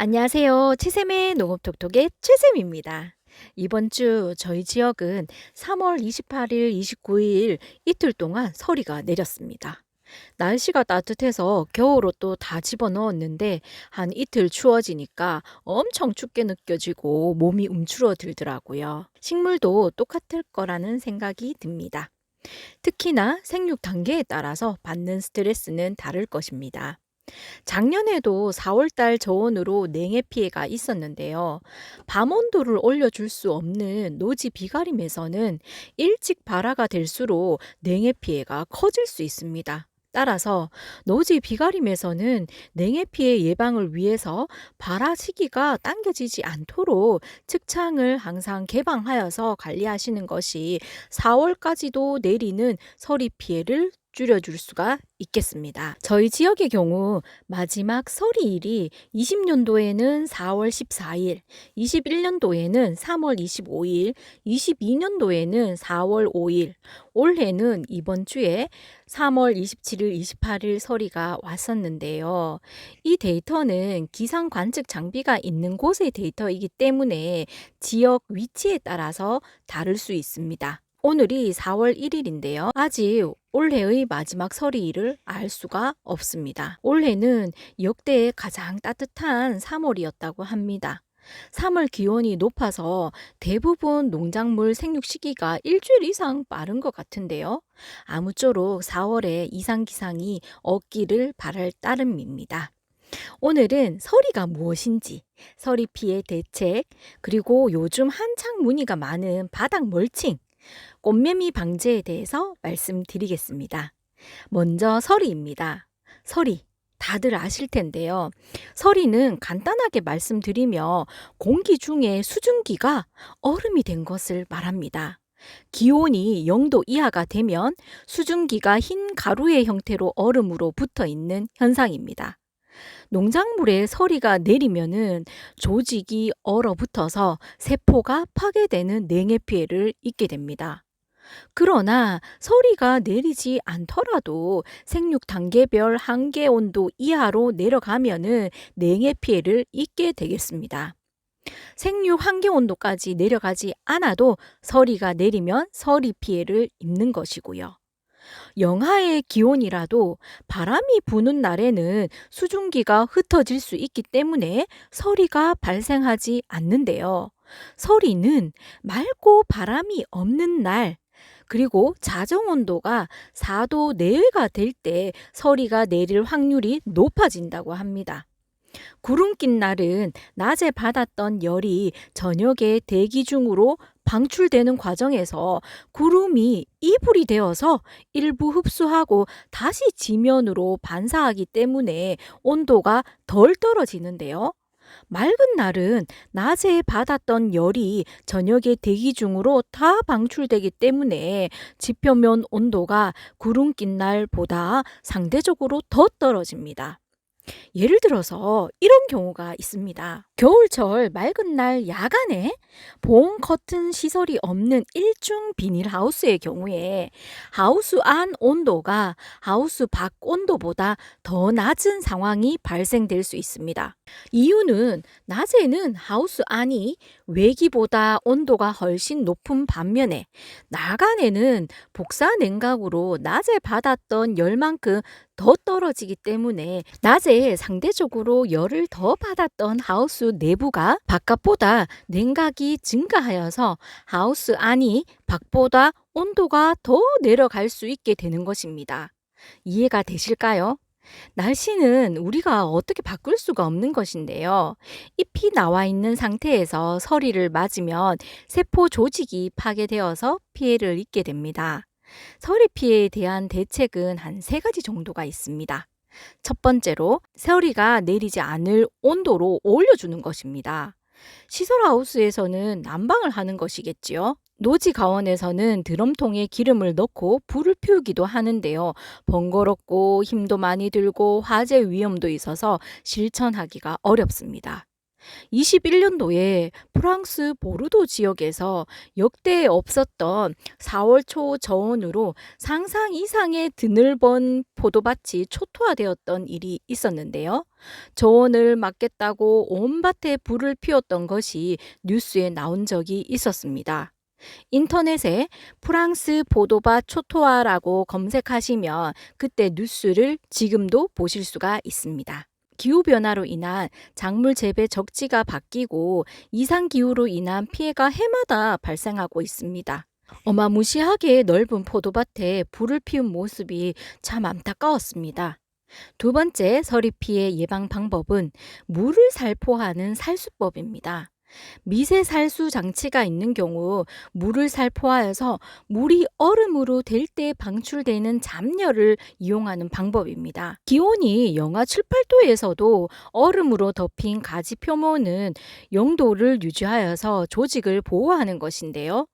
안녕하세요. 치샘의 농업톡톡의 치샘입니다. 이번 주 저희 지역은 3월 28일, 29일 이틀 동안 서리가 내렸습니다. 날씨가 따뜻해서 겨울옷도 다 집어넣었는데 한 이틀 추워지니까 엄청 춥게 느껴지고 몸이 움츠러들더라고요. 식물도 똑같을 거라는 생각이 듭니다. 특히나 생육 단계에 따라서 받는 스트레스는 다를 것입니다. 작년에도 4월 달 저온으로 냉해 피해가 있었는데요. 밤 온도를 올려줄 수 없는 노지 비가림에서는 일찍 발화가 될수록 냉해 피해가 커질 수 있습니다. 따라서 노지 비가림에서는 냉해 피해 예방을 위해서 발화 시기가 당겨지지 않도록 측창을 항상 개방하여서 관리하시는 것이 4월까지도 내리는 서리 피해를 줄여줄 수가 있겠습니다. 저희 지역의 경우 마지막 서리일이 20년도에는 4월 14일, 21년도에는 3월 25일, 22년도에는 4월 5일, 올해는 이번 주에 3월 27일, 28일 서리가 왔었는데요. 이 데이터는 기상 관측 장비가 있는 곳의 데이터이기 때문에 지역 위치에 따라서 다를 수 있습니다. 오늘이 4월 1일인데요. 아직 올해의 마지막 서리일을 알 수가 없습니다. 올해는 역대 가장 따뜻한 3월이었다고 합니다. 3월 기온이 높아서 대부분 농작물 생육 시기가 일주일 이상 빠른 것 같은데요. 아무쪼록 4월에 이상 기상이 없기를 바랄 따름입니다. 오늘은 서리가 무엇인지, 서리 피해 대책, 그리고 요즘 한창 문의가 많은 바닥 멀칭, 꽃매미 방제에 대해서 말씀드리겠습니다. 먼저 서리입니다. 서리. 다들 아실 텐데요. 서리는 간단하게 말씀드리며 공기 중에 수증기가 얼음이 된 것을 말합니다. 기온이 0도 이하가 되면 수증기가 흰 가루의 형태로 얼음으로 붙어 있는 현상입니다. 농작물에 서리가 내리면은 조직이 얼어붙어서 세포가 파괴되는 냉해 피해를 입게 됩니다. 그러나 서리가 내리지 않더라도 생육 단계별 한계 온도 이하로 내려가면은 냉해 피해를 입게 되겠습니다. 생육 한계 온도까지 내려가지 않아도 서리가 내리면 서리 피해를 입는 것이고요. 영하의 기온이라도 바람이 부는 날에는 수증기가 흩어질 수 있기 때문에 서리가 발생하지 않는데요. 서리는 맑고 바람이 없는 날, 그리고 자정 온도가 4도 내외가 될 때 서리가 내릴 확률이 높아진다고 합니다. 구름 낀 날은 낮에 받았던 열이 저녁에 대기 중으로 방출되는 과정에서 구름이 이불이 되어서 일부 흡수하고 다시 지면으로 반사하기 때문에 온도가 덜 떨어지는데요. 맑은 날은 낮에 받았던 열이 저녁에 대기 중으로 다 방출되기 때문에 지표면 온도가 구름 낀 날보다 상대적으로 더 떨어집니다. 예를 들어서 이런 경우가 있습니다. 겨울철 맑은 날 야간에 보온 커튼 시설이 없는 일중 비닐하우스의 경우에 하우스 안 온도가 하우스 밖 온도보다 더 낮은 상황이 발생될 수 있습니다. 이유는 낮에는 하우스 안이 외기보다 온도가 훨씬 높은 반면에 야간에는 복사 냉각으로 낮에 받았던 열만큼 더 떨어지기 때문에 낮에 상대적으로 열을 더 받았던 하우스 내부가 바깥보다 냉각이 증가하여서 하우스 안이 밖보다 온도가 더 내려갈 수 있게 되는 것입니다. 이해가 되실까요? 날씨는 우리가 어떻게 바꿀 수가 없는 것인데요. 잎이 나와 있는 상태에서 서리를 맞으면 세포 조직이 파괴되어서 피해를 입게 됩니다. 서리 피해에 대한 대책은 한 3가지 정도가 있습니다. 첫 번째로 서리가 내리지 않을 온도로 올려주는 것입니다. 시설하우스에서는 난방을 하는 것이겠지요. 노지 가원에서는 드럼통에 기름을 넣고 불을 피우기도 하는데요. 번거롭고 힘도 많이 들고 화재 위험도 있어서 실천하기가 어렵습니다. 21년도에 프랑스 보르도 지역에서 역대 없었던 4월 초 저온으로 상상 이상의 드넓은 포도밭이 초토화되었던 일이 있었는데요. 저온을 막겠다고 온 밭에 불을 피웠던 것이 뉴스에 나온 적이 있었습니다. 인터넷에 프랑스 포도밭 초토화라고 검색하시면 그때 뉴스를 지금도 보실 수가 있습니다. 기후변화로 인한 작물 재배 적지가 바뀌고 이상기후로 인한 피해가 해마다 발생하고 있습니다. 어마무시하게 넓은 포도밭에 불을 피운 모습이 참 안타까웠습니다. 두 번째 서리 피해 예방 방법은 물을 살포하는 살수법입니다. 미세 살수 장치가 있는 경우 물을 살포하여서 물이 얼음으로 될 때 방출되는 잡열을 이용하는 방법입니다. 기온이 영하 7, 8도에서도 얼음으로 덮인 가지 표면은 영도를 유지하여서 조직을 보호하는 것인데요.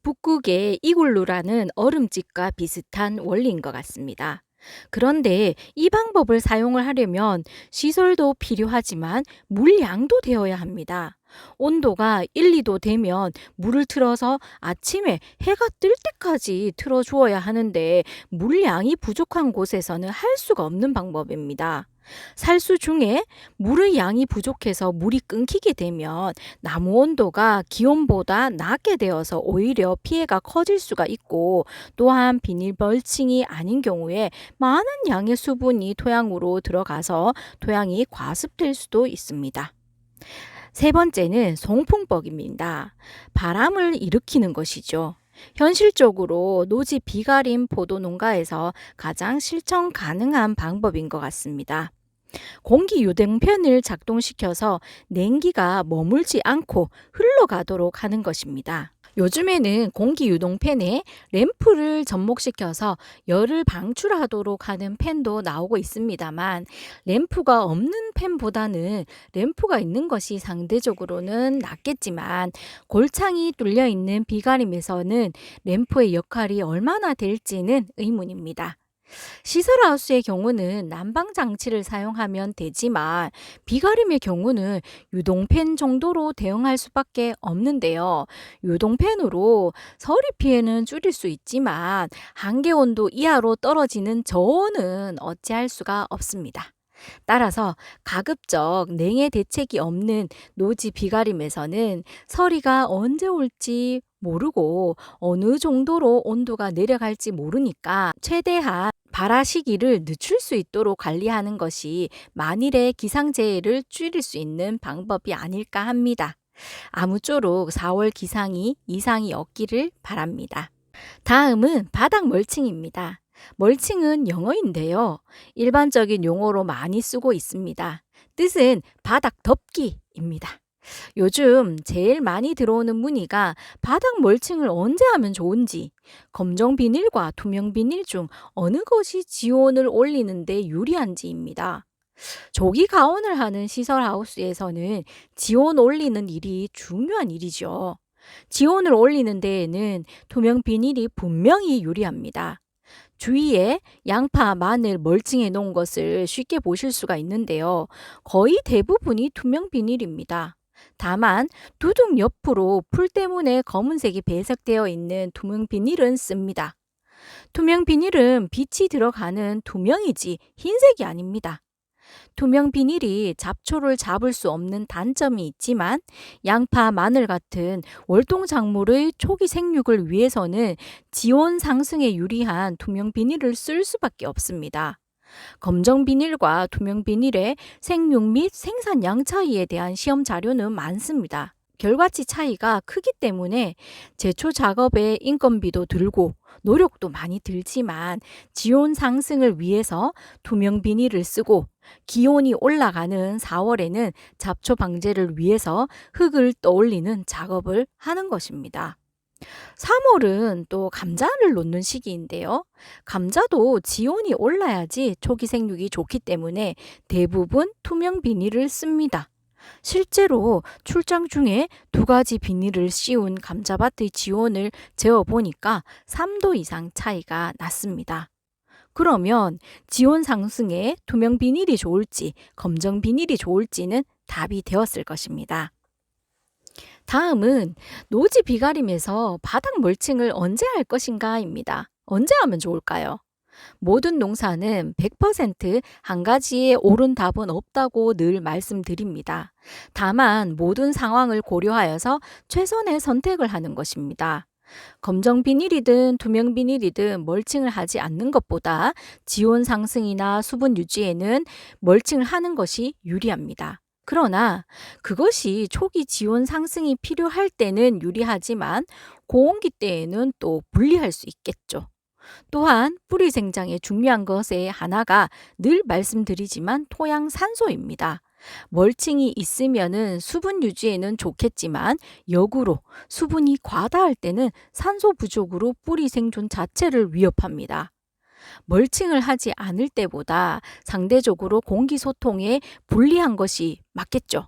북극의 이글루라는 얼음집과 비슷한 원리인 것 같습니다. 그런데 이 방법을 사용을 하려면 시설도 필요하지만 물량도 되어야 합니다. 온도가 1, 2도 되면 물을 틀어서 아침에 해가 뜰 때까지 틀어주어야 하는데 물량이 부족한 곳에서는 할 수가 없는 방법입니다. 살수 중에 물의 양이 부족해서 물이 끊기게 되면 나무 온도가 기온보다 낮게 되어서 오히려 피해가 커질 수가 있고, 또한 비닐 멀칭이 아닌 경우에 많은 양의 수분이 토양으로 들어가서 토양이 과습될 수도 있습니다. 세 번째는 송풍법입니다. 바람을 일으키는 것이죠. 현실적으로 노지 비가림 포도 농가에서 가장 실천 가능한 방법인 것 같습니다. 공기 유동팬을 작동시켜서 냉기가 머물지 않고 흘러가도록 하는 것입니다. 요즘에는 공기 유동팬에 램프를 접목시켜서 열을 방출하도록 하는 팬도 나오고 있습니다만, 램프가 없는 팬보다는 램프가 있는 것이 상대적으로는 낫겠지만, 골창이 뚫려 있는 비가림에서는 램프의 역할이 얼마나 될지는 의문입니다. 시설하우스의 경우는 난방 장치를 사용하면 되지만, 비가림의 경우는 유동팬 정도로 대응할 수밖에 없는데요. 유동팬으로 서리 피해는 줄일 수 있지만 한계 온도 이하로 떨어지는 저온은 어찌할 수가 없습니다. 따라서 가급적 냉해 대책이 없는 노지 비가림에서는 서리가 언제 올지 모르고 어느 정도로 온도가 내려갈지 모르니까 최대한 발화 시기를 늦출 수 있도록 관리하는 것이 만일의 기상재해를 줄일 수 있는 방법이 아닐까 합니다. 아무쪼록 4월 기상이 이상이 없기를 바랍니다. 다음은 바닥 멀칭입니다. 멀칭은 영어인데요. 일반적인 용어로 많이 쓰고 있습니다. 뜻은 바닥 덮기입니다. 요즘 제일 많이 들어오는 문의가 바닥 멀칭을 언제 하면 좋은지, 검정 비닐과 투명 비닐 중 어느 것이 지온을 올리는 데 유리한지입니다. 조기 가온을 하는 시설하우스에서는 지온 올리는 일이 중요한 일이죠. 지온을 올리는 데에는 투명 비닐이 분명히 유리합니다. 주위에 양파, 마늘 멀칭해 놓은 것을 쉽게 보실 수가 있는데요. 거의 대부분이 투명 비닐입니다. 다만 두둑 옆으로 풀 때문에 검은색이 배색되어 있는 투명 비닐은 씁니다. 투명 비닐은 빛이 들어가는 투명이지 흰색이 아닙니다. 투명 비닐이 잡초를 잡을 수 없는 단점이 있지만, 양파, 마늘 같은 월동 작물의 초기 생육을 위해서는 지온 상승에 유리한 투명 비닐을 쓸 수밖에 없습니다. 검정 비닐과 투명 비닐의 생육 및 생산량 차이에 대한 시험 자료는 많습니다. 결과치 차이가 크기 때문에 제초 작업에 인건비도 들고 노력도 많이 들지만, 지온 상승을 위해서 투명 비닐을 쓰고 기온이 올라가는 4월에는 잡초 방제를 위해서 흙을 떠올리는 작업을 하는 것입니다. 3월은 또 감자를 놓는 시기인데요. 감자도 지온이 올라야지 초기 생육이 좋기 때문에 대부분 투명 비닐을 씁니다. 실제로 출장 중에 2가지 비닐을 씌운 감자밭의 지온을 재어보니까 3도 이상 차이가 났습니다. 그러면 지온 상승에 투명 비닐이 좋을지 검정 비닐이 좋을지는 답이 되었을 것입니다. 다음은 노지 비가림에서 바닥 멀칭을 언제 할 것인가입니다. 언제 하면 좋을까요? 모든 농사는 100% 한 가지에 옳은 답은 없다고 늘 말씀드립니다. 다만 모든 상황을 고려하여서 최선의 선택을 하는 것입니다. 검정 비닐이든 투명 비닐이든 멀칭을 하지 않는 것보다 지온 상승이나 수분 유지에는 멀칭을 하는 것이 유리합니다. 그러나 그것이 초기 지온 상승이 필요할 때는 유리하지만 고온기 때에는 또 불리할 수 있겠죠. 또한 뿌리 생장에 중요한 것의 하나가 늘 말씀드리지만 토양 산소입니다. 멀칭이 있으면은 수분 유지에는 좋겠지만 역으로 수분이 과다할 때는 산소 부족으로 뿌리 생존 자체를 위협합니다. 멀칭을 하지 않을 때보다 상대적으로 공기 소통에 불리한 것이 맞겠죠.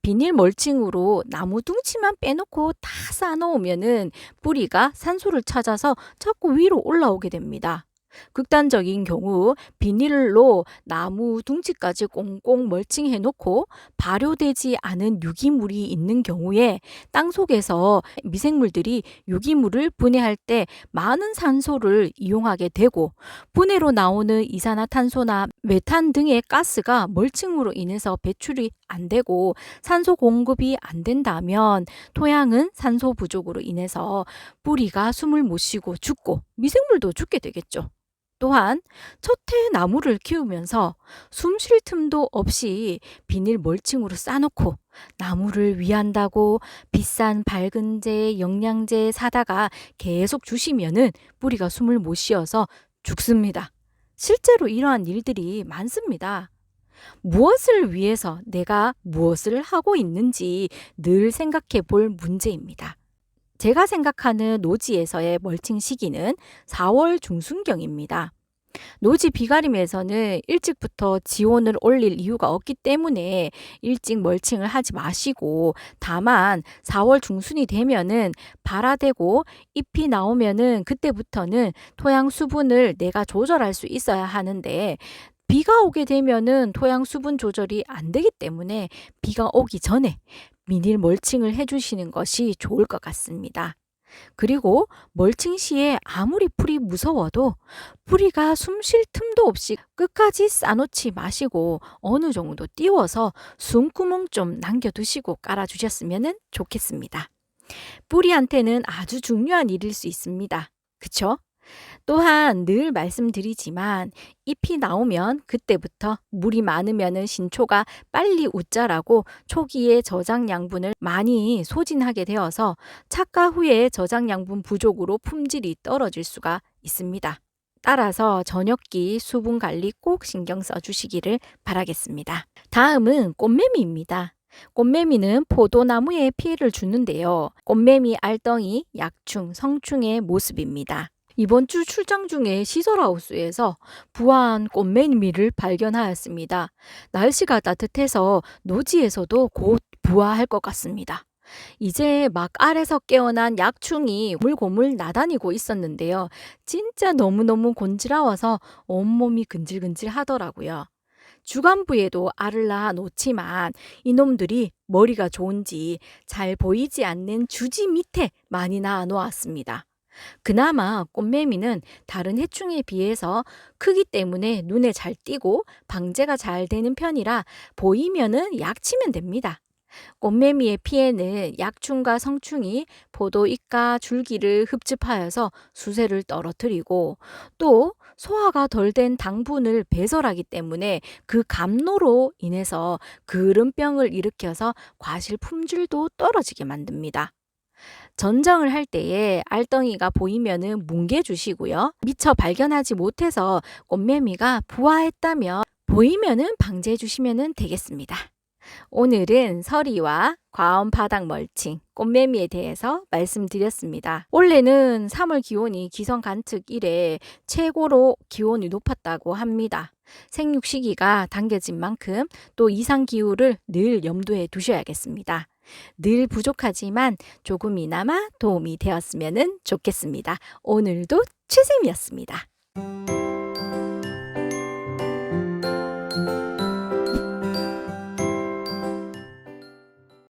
비닐 멀칭으로 나무 둥치만 빼놓고 다 쌓아놓으면은 뿌리가 산소를 찾아서 자꾸 위로 올라오게 됩니다. 극단적인 경우 비닐로 나무 둥치까지 꽁꽁 멀칭해 놓고 발효되지 않은 유기물이 있는 경우에 땅속에서 미생물들이 유기물을 분해할 때 많은 산소를 이용하게 되고 분해로 나오는 이산화탄소나 메탄 등의 가스가 멀칭으로 인해서 배출이 안 되고 산소 공급이 안 된다면 토양은 산소 부족으로 인해서 뿌리가 숨을 못 쉬고 죽고 미생물도 죽게 되겠죠. 또한 첫해 나무를 키우면서 숨 쉴 틈도 없이 비닐 멀칭으로 싸놓고 나무를 위한다고 비싼 밝은제, 영양제 사다가 계속 주시면은 뿌리가 숨을 못 쉬어서 죽습니다. 실제로 이러한 일들이 많습니다. 무엇을 위해서 내가 무엇을 하고 있는지 늘 생각해 볼 문제입니다. 제가 생각하는 노지에서의 멀칭 시기는 4월 중순경입니다. 노지 비가림에서는 일찍부터 지온을 올릴 이유가 없기 때문에 일찍 멀칭을 하지 마시고 다만 4월 중순이 되면은 발화되고 잎이 나오면은 그때부터는 토양 수분을 내가 조절할 수 있어야 하는데 비가 오게 되면은 토양 수분 조절이 안 되기 때문에 비가 오기 전에 비닐 멀칭을 해주시는 것이 좋을 것 같습니다. 그리고 멀칭 시에 아무리 풀이 무서워도 뿌리가 숨 쉴 틈도 없이 끝까지 싸놓지 마시고 어느 정도 띄워서 숨구멍 좀 남겨두시고 깔아주셨으면 좋겠습니다. 뿌리한테는 아주 중요한 일일 수 있습니다. 그쵸? 또한 늘 말씀드리지만 잎이 나오면 그때부터 물이 많으면 신초가 빨리 웃자라고 초기에 저장 양분을 많이 소진하게 되어서 착과 후에 저장 양분 부족으로 품질이 떨어질 수가 있습니다. 따라서 저녁기 수분 관리 꼭 신경 써주시기를 바라겠습니다. 다음은 꽃매미입니다. 꽃매미는 포도나무에 피해를 주는데요. 꽃매미 알덩이, 약충, 성충의 모습입니다. 이번 주 출장 중에 시설하우스에서 부화한 꽃매미를 발견하였습니다. 날씨가 따뜻해서 노지에서도 곧 부화할 것 같습니다. 이제 막 알에서 깨어난 약충이 고물고물 나다니고 있었는데요. 진짜 너무너무 곤지러워서 온몸이 근질근질 하더라고요. 주간부에도 알을 낳아 놓지만 이놈들이 머리가 좋은지 잘 보이지 않는 주지 밑에 많이 낳아 놓았습니다. 그나마 꽃매미는 다른 해충에 비해서 크기 때문에 눈에 잘 띄고 방제가 잘 되는 편이라 보이면은 약치면 됩니다. 꽃매미의 피해는 약충과 성충이 포도잎과 줄기를 흡집하여서 수세를 떨어뜨리고 또 소화가 덜 된 당분을 배설하기 때문에 그 감로로 인해서 그름병을 일으켜서 과실 품질도 떨어지게 만듭니다. 전정을 할 때에 알덩이가 보이면은 뭉개 주시고요. 미처 발견하지 못해서 꽃매미가 부화했다면 보이면은 방제해 주시면 되겠습니다. 오늘은 서리와 과원 바닥 멀칭, 꽃매미에 대해서 말씀드렸습니다. 원래는 3월 기온이 기성 관측 이래 최고로 기온이 높았다고 합니다. 생육 시기가 당겨진 만큼 또 이상 기후를 늘 염두에 두셔야겠습니다. 늘 부족하지만 조금이나마 도움이 되었으면 좋겠습니다. 오늘도 최쌤이었습니다.